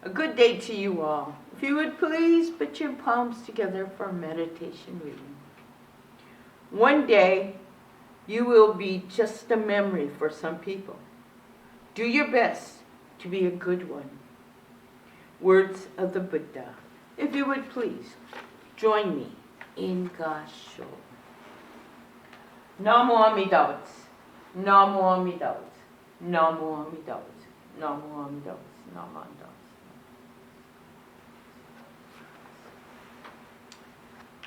A good day to you all. If you would please put your palms together for a meditation reading. One day, you will be just a memory for some people. Do your best to be a good one. Words of the Buddha. If you would please, join me in Gasho. Namo Amida Butsu. Namo Amida Butsu. Namo Amida Butsu. Namo Amida Butsu. Namo Amida Butsu.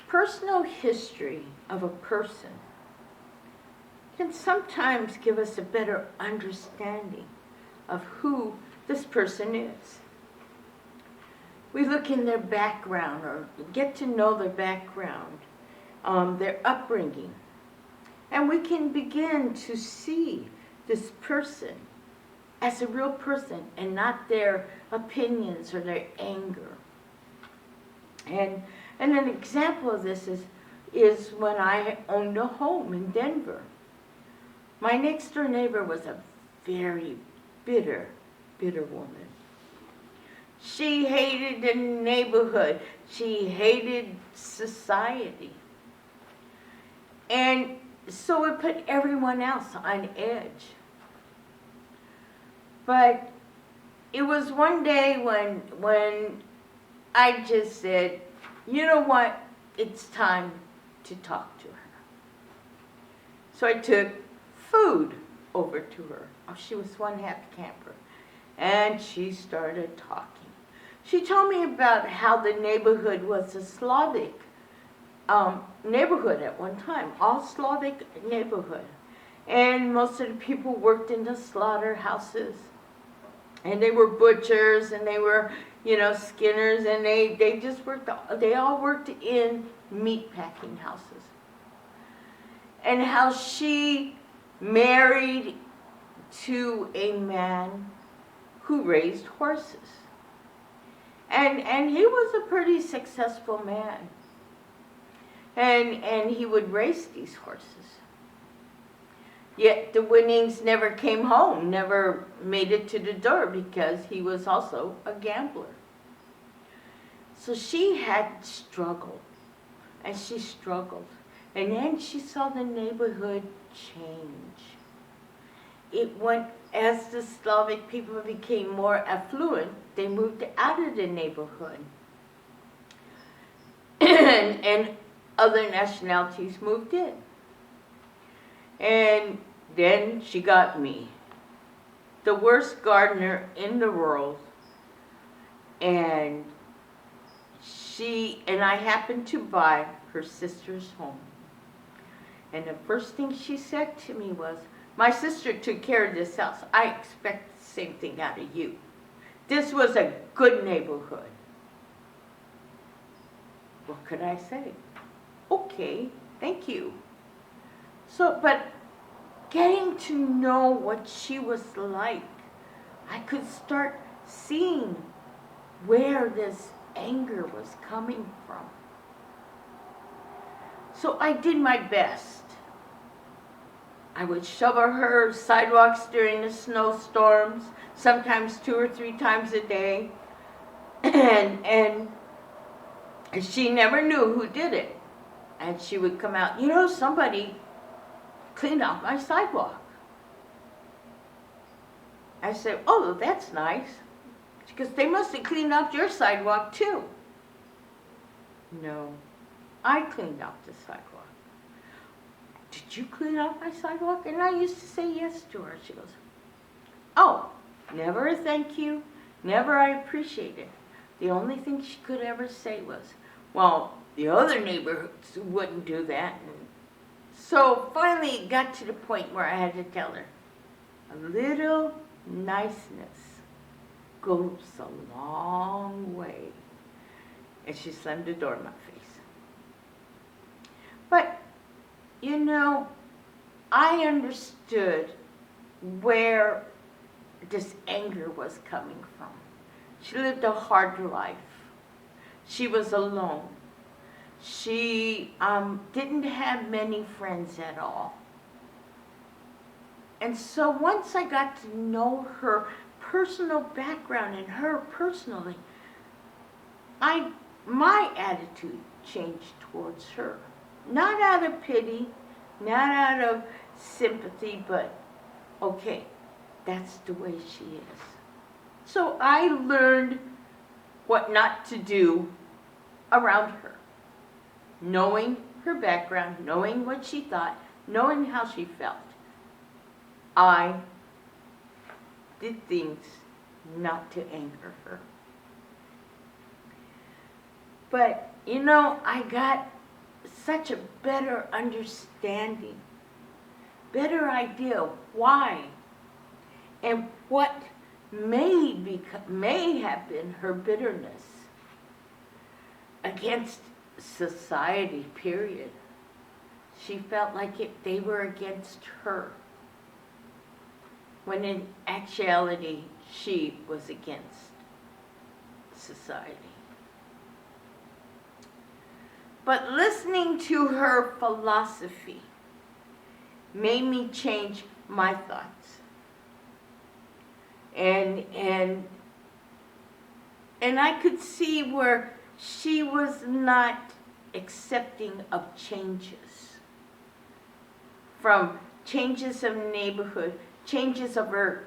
Personal history of a person can sometimes give us a better understanding of who this person is. We look in their background or get to know their background, their upbringing, and we can begin to see this person as a real person and not their opinions or their anger. And an example of this is when I owned a home in Denver. My next door neighbor was a very bitter woman. She hated the neighborhood. She hated society. And so it put everyone else on edge. But it was one day when I just said, you know what? It's time to talk to her. So I took food over to her. Oh, she was one happy camper. And she started talking. She told me about how the neighborhood was a Slavic neighborhood at one time, all Slavic neighborhood. And most of the people worked in the slaughterhouses. And they were butchers and they were, skinners, and they just worked, they all worked in meat packing houses. And how she married to a man who raised horses. And he was a pretty successful man. And he would race these horses. Yet the winnings never came home, never made it to the door because he was also a gambler. So she had struggled, and she struggled. And then she saw the neighborhood change. It went, as the Slavic people became more affluent, they moved out of the neighborhood. and other nationalities moved in. And then she got me, the worst gardener in the world, and I happened to buy her sister's home. And the first thing she said to me was, my sister took care of this house. I expect the same thing out of you. This was a good neighborhood. What could I say? Okay, thank you. So, but getting to know what she was like, I could start seeing where this anger was coming from. So I did my best. I would shovel her sidewalks during the snowstorms, sometimes 2 or 3 times a day. And she never knew who did it. And she would come out, somebody cleaned off my sidewalk. I said, oh, that's nice. Because they must have cleaned off your sidewalk too. No, I cleaned off the sidewalk. Did you clean off my sidewalk? And I used to say yes to her. She goes, oh, never a thank you, never I appreciate it. The only thing she could ever say was, well, the other neighborhoods wouldn't do that. And so finally it got to the point where I had to tell her, a little niceness goes a long way. And she slammed the door in my face. But, I understood where this anger was coming from. She lived a hard life. She was alone. She didn't have many friends at all. And so once I got to know her personal background and her personally, my attitude changed towards her. Not out of pity, not out of sympathy, but okay, that's the way she is. So I learned what not to do around her. Knowing her background, knowing what she thought, knowing how she felt, I did things not to anger her. But, I got such a better understanding, better idea why and what may have been her bitterness against society, period. She felt like they were against her, when in actuality she was against society. But listening to her philosophy made me change my thoughts. And I could see where she was not accepting of changes. From changes of neighborhood, changes of her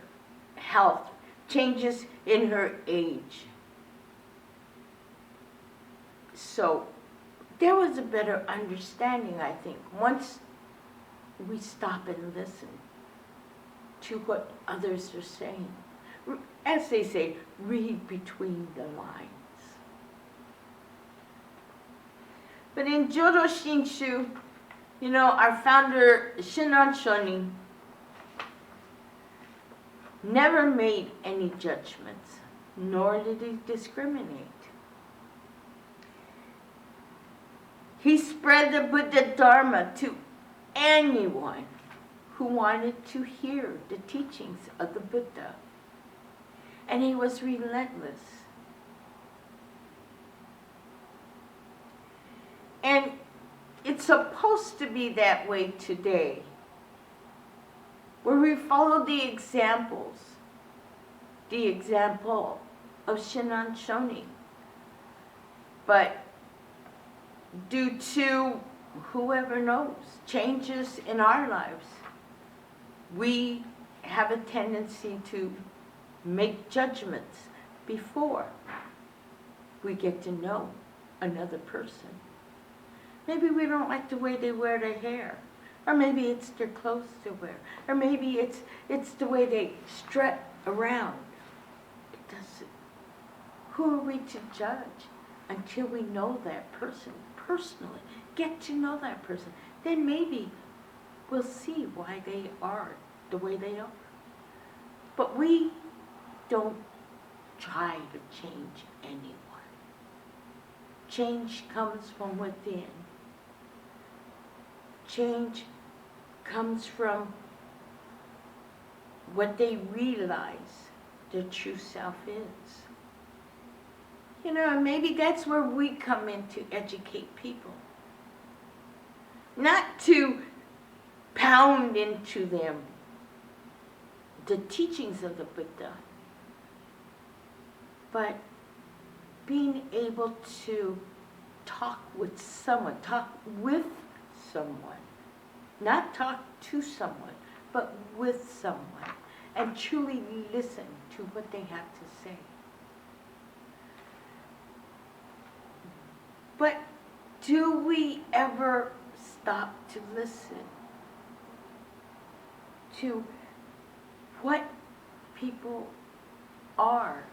health, changes in her age. So there was a better understanding, I think, once we stop and listen to what others are saying. As they say, read between the lines. But in Jodo Shinshu, our founder, Shinran Shonin, never made any judgments, nor did he discriminate. He spread the Buddha Dharma to anyone who wanted to hear the teachings of the Buddha. And he was relentless. And it's supposed to be that way today, where we follow the example of Shinran Shonin. But due to, whoever knows, changes in our lives, we have a tendency to make judgments before we get to know another person. Maybe we don't like the way they wear their hair, or maybe it's their clothes they wear, or maybe it's the way they strut around. It doesn't. Who are we to judge until we know that person personally? Get to know that person. Then maybe we'll see why they are the way they are. But we don't try to change anyone. Change comes from within. Change comes from what they realize their true self is. Maybe that's where we come in to educate people. Not to pound into them the teachings of the Buddha, but being able to talk with someone, not talk to someone, but with someone, and truly listen to what they have to say. But do we ever stop to listen to what people are,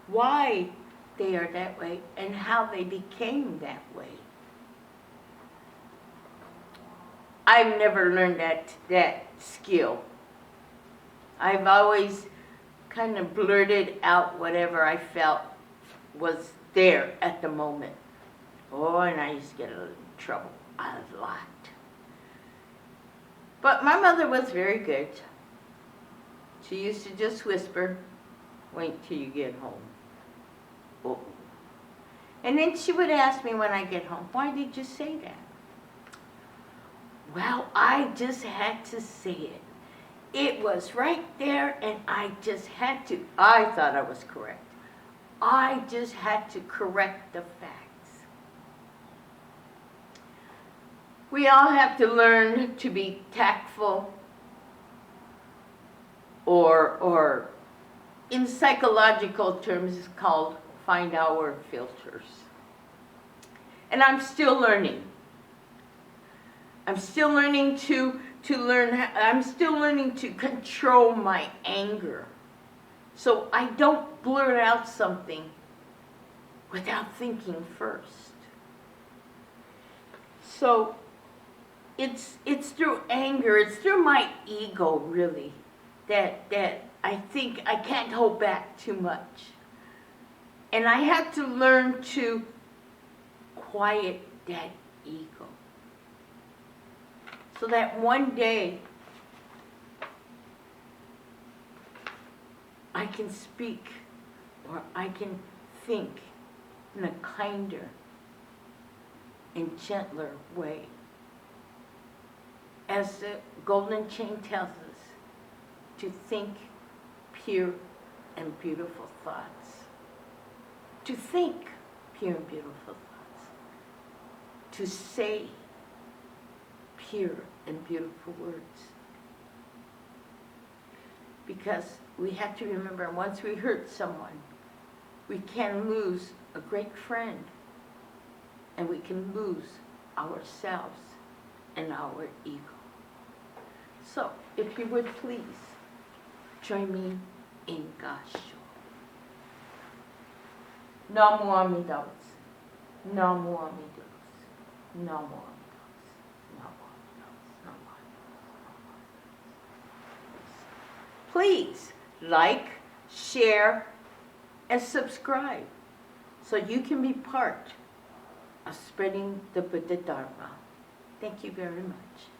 why they are that way, and how they became that way? I've never learned that skill. I've always kind of blurted out whatever I felt was there at the moment. Oh, and I used to get in trouble a lot. But my mother was very good. She used to just whisper, "Wait till you get home." Oh. And then she would ask me when I get home, "Why did you say that?" Well, I just had to say it. It was right there, and I just had to, I thought I was correct. I just had to correct the facts. We all have to learn to be tactful, or in psychological terms, it's called find our filters. And I'm still learning. I'm still learning I'm still learning to control my anger. So I don't blurt out something without thinking first. So it's through anger, it's through my ego really, that I think I can't hold back too much. And I had to learn to quiet that ego. So that one day I can speak, or I can think in a kinder and gentler way. As the Golden Chain tells us, to think pure and beautiful thoughts. To think pure and beautiful thoughts. To say pure and beautiful words. Because we have to remember, once we hurt someone, we can lose a great friend, and we can lose ourselves and our ego. So, if you would please, join me in Gasho. Namo Amida Butsu. Namo Amida Butsu. Namo Amida Butsu. Namo Amida Butsu. Namo Amida Butsu. Please like, share, and subscribe so you can be part of spreading the Buddha Dharma. Thank you very much.